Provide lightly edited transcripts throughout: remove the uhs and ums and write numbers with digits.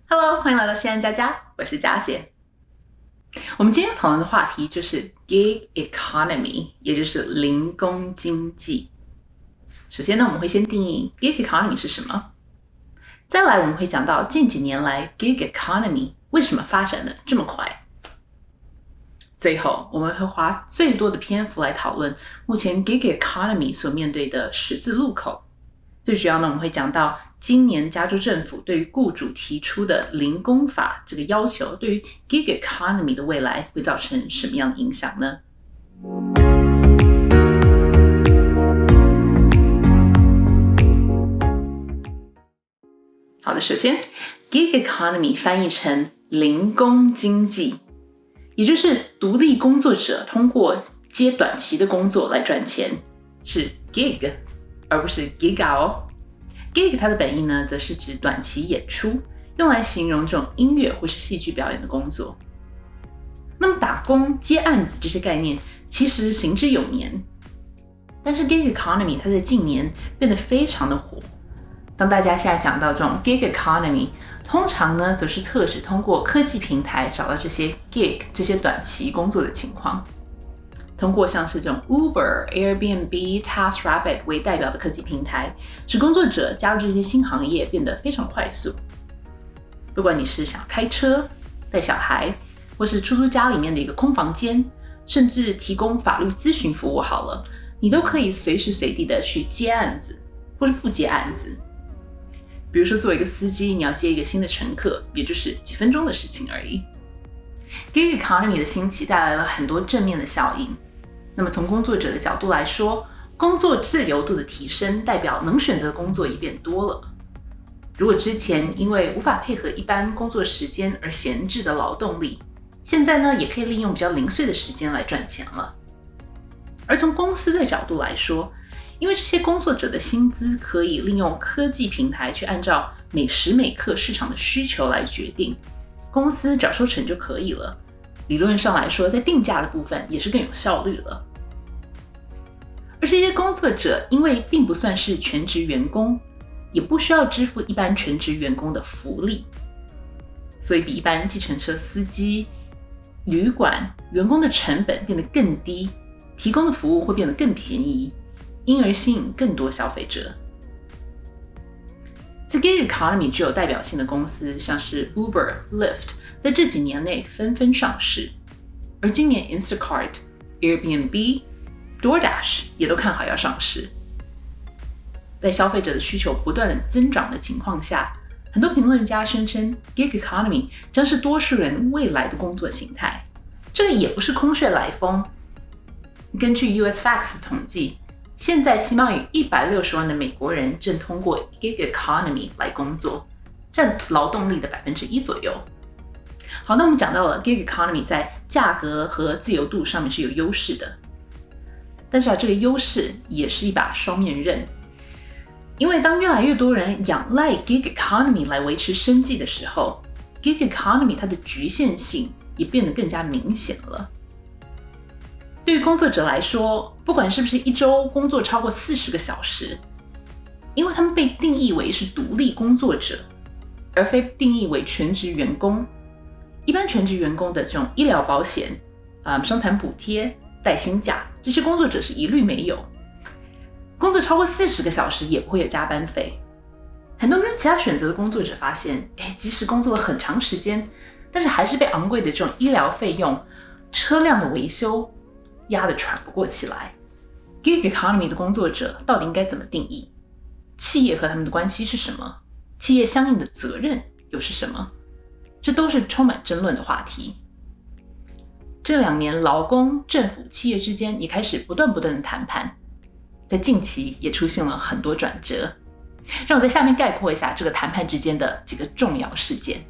Hello，欢迎来到西安佳佳，我是佳姐。我们今天讨论的话题就是 gig economy， 也就是零工经济。首先呢，我们会先定义 gig economy 是什么，再来我们会讲到近几年来 gig economy 为什么发展的这么快。最后，我们会花最多的篇幅来讨论目前 gig economy 所面对的十字路口。最主要呢，我们会讲到今年加州政府对于雇主提出的零工法这个要求，对于 gig economy 的未来会造成什么样的影响呢？好的，首先 gig economy 翻译成零工经济，也就是独立工作者通过接短期的工作来赚钱，是 gig 而不是 giga 哦。gig 它的本意呢，则是指短期演出，用来形容这种音乐或是戏剧表演的工作。那么打工、接案子这些概念其实行之有年，但是 gig economy 它在近年变得非常的火。当大家现在讲到这种 gig economy， 通常呢则是特指通过科技平台找到这些 gig 这些短期工作的情况。通过像是这种 Uber、Airbnb、TaskRabbit 为代表的科技平台，使工作者加入这些新行业变得非常快速。不管你是想开车、带小孩，或是出租家里面的一个空房间，甚至提供法律咨询服务好了，你都可以随时随地的去接案子，或是不接案子。比如说作为一个司机，你要接一个新的乘客，也就是几分钟的事情而已。Gig economy 的兴起带来了很多正面的效应。那么从工作者的角度来说，工作自由度的提升代表能选择工作也变多了。如果之前因为无法配合一般工作时间而闲置的劳动力，现在呢也可以利用比较零碎的时间来赚钱了。而从公司的角度来说，因为这些工作者的薪资可以利用科技平台去按照每时每刻市场的需求来决定，公司只要收成就可以了。理论上来说，在定价的部分也是更有效率了。而这些工作者因为并不算是全职员工，也不需要支付一般全职员工的福利，所以比一般计程车司机、旅馆员工的成本变得更低，提供的服务会变得更便宜，因而吸引更多消费者。在 gig economy 具有代表性的公司，像是 Uber、Lyft， 在这几年内纷纷上市，而今年 Instacart、Airbnb、DoorDash 也都看好要上市。在消费者的需求不断的增长的情况下，很多评论家宣称 gig economy 将是多数人未来的工作形态。这个也不是空穴来风。根据 US Facts 统计，现在起码有160万的美国人正通过 gig economy 来工作，占劳动力的1%左右。好，那我们讲到了 gig economy 在价格和自由度上面是有优势的，但是这个优势也是一把双面刃，因为当越来越多人仰赖 gig economy 来维持生计的时候， gig economy 它的局限性也变得更加明显了。对于工作者来说，不管是不是一周工作超过40个小时，因为他们被定义为是独立工作者，而非定义为全职员工。一般全职员工的这种医疗保险、伤残补贴、带薪假，这些工作者是一律没有。工作超过40个小时也不会有加班费。很多没有其他选择的工作者发现，即使工作了很长时间，但是还是被昂贵的这种医疗费用、车辆的维修压得喘不过气来。Gig economy 的工作者到底应该怎么定义？企业和他们的关系是什么？企业相应的责任又是什么？这都是充满争论的话题。这2年，劳工、政府、企业之间也开始不断的谈判，在近期也出现了很多转折。让我在下面概括一下这个谈判之间的几个重要事件。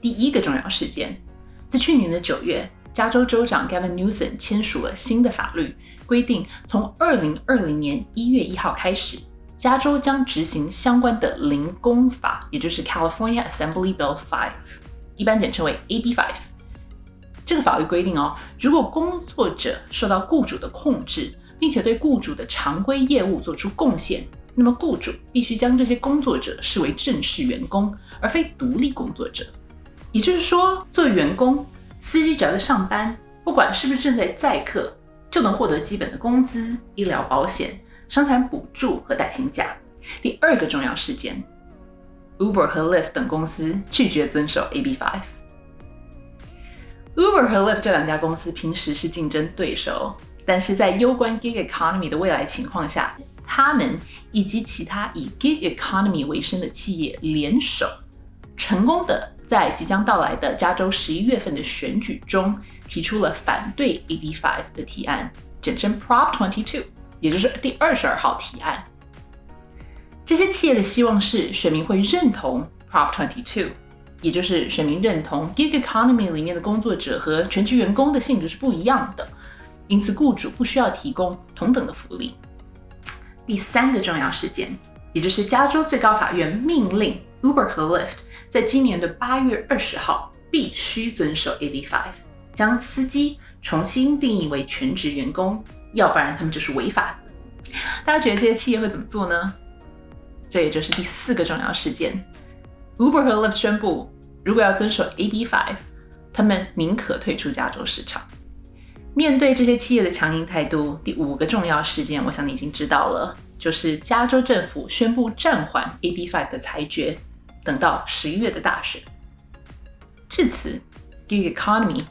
第一个重要事件，在去年的9月，加州州长 Gavin Newsom 签署了新的法律，规定从2020年1月1号开始，加州将执行相关的零工法，也就是 California Assembly Bill 5， 一般简称为 AB5。这个法律规定如果工作者受到雇主的控制，并且对雇主的常规业务做出贡献，那么雇主必须将这些工作者视为正式员工，而非独立工作者。也就是说，作为员工，司机只要在上班，不管是不是正在载客，就能获得基本的工资、医疗保险、伤残补助和带薪假。第二个重要事件 ，Uber 和 Lyft 等公司拒绝遵守 AB5。Uber 和 Lyft 这两家公司平时是竞争对手，但是在攸关 Gig Economy 的未来情况下，他们以及其他以 Gig Economy 为生的企业联手，成功的在即将到来的加州11月份的选举中提出了反对 AB5 的提案，简称 Prop 22，也就是第22号提案。这些企业的希望是选民会认同 Prop 22，也就是选民认同 Gig Economy 里面的工作者和全职员工的性质是不一样的，因此雇主不需要提供同等的福利。第三个重要事件，也就是加州最高法院命令 Uber 和 Lyft 在今年的8月20号必须遵守 AB5， 将司机重新定义为全职员工，要不然他们就是违法的。大家觉得这些企业会怎么做呢？这也就是第四个重要事件。Uber 和 Lyft 宣布，如果要遵守 AB5， 他们宁可退出加州市场。面对这些企业的强硬态度，第五个重要事件，我想你已经知道了，就是加州政府宣布暂缓 AB5 的裁决，等到11月的大选。至此 Gig Economy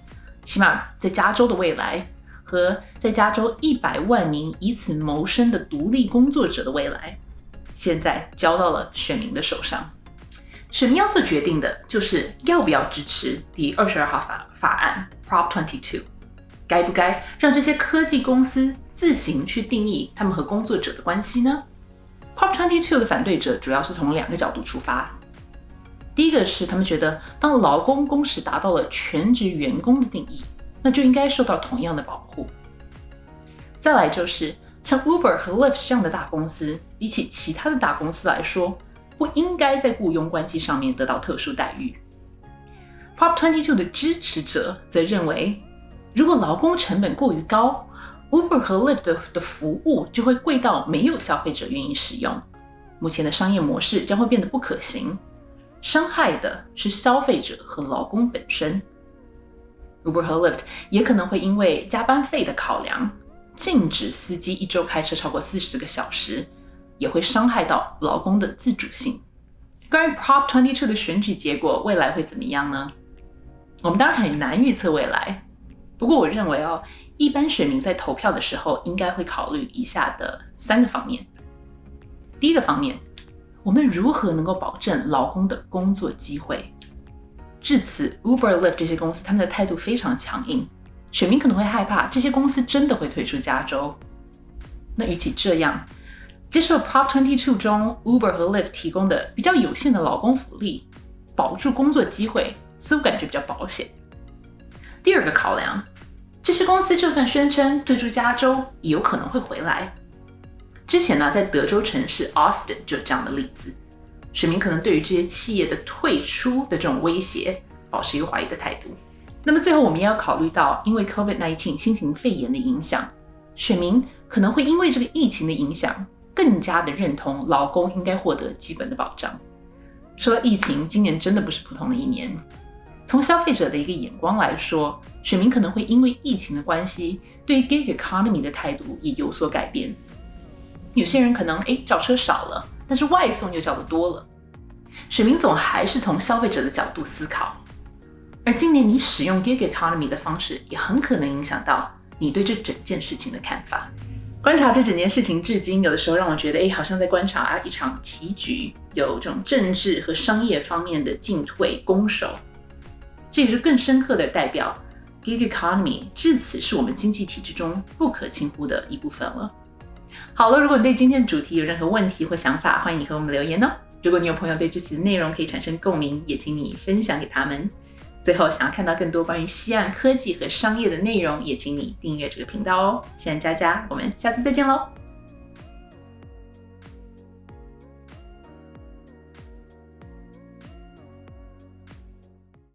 起码在加州的未来和在加州100万名以此谋生的独立工作者的未来，现在交到了选民的手上。选民要做决定的就是要不要支持第22号法案 Prop 22， 该不该让这些科技公司自行去定义他们和工作者的关系呢？ Prop 22的反对者主要是从两个角度出发。第一个是他们觉得，当劳工工时达到了全职员工的定义，那就应该受到同样的保护。再来就是像 Uber 和 Lyft 这样的大公司，比起其他的大公司来说，不应该在雇佣关系上面得到特殊待遇。Prop 22的支持者则认为，如果劳工成本过于高， Uber 和 Lyft 的服务就会贵到没有消费者愿意使用，目前的商业模式将会变得不可行，伤害的是消费者和劳工本身。Uber 和 Lyft 也可能会因为加班费的考量，禁止司机一周开车超过40个小时，也会伤害到劳工的自主性。关于 Prop 22的选举结果，未来会怎么样呢？我们当然很难预测未来，不过我认为一般选民在投票的时候应该会考虑以下的3个方面。第一个方面，我们如何能够保证劳工的工作机会？至此 Uber、Lyft 这些公司他们的态度非常强硬，选民可能会害怕这些公司真的会退出加州。那与其这样，接受 Prop 22中 Uber 和 Lyft 提供的比较有限的劳工福利，保住工作机会，似乎感觉比较保险。第二个考量，这些公司就算宣称退出加州，也有可能会回来。之前呢，在德州城市 Austin 就有这样的例子，选民可能对于这些企业的退出的这种威胁保持一个怀疑的态度。那么最后我们也要考虑到，因为 COVID-19 新型肺炎的影响，选民可能会因为这个疫情的影响，更加的认同劳工应该获得基本的保障。说到疫情，今年真的不是普通的一年。从消费者的一个眼光来说，选民可能会因为疫情的关系，对 Gig Economy 的态度也有所改变。有些人可能叫车少了，但是外送又叫得多了。选民总还是从消费者的角度思考。而今年你使用 Gig Economy 的方式，也很可能影响到你对这整件事情的看法。观察这整件事情至今，有的时候让我觉得好像在观察一场棋局，有这种政治和商业方面的进退攻守。这也就更深刻的代表 Gig Economy 至此是我们经济体制中不可轻忽的一部分了。好了，如果你对今天的主题有任何问题或想法，欢迎你和我们留言哦。如果你有朋友对这期的内容可以产生共鸣，也请你分享给他们。最后，想要看到更多关于西岸科技和商业的内容，也请你订阅这个频道哦。现在佳佳，我们下次再见喽。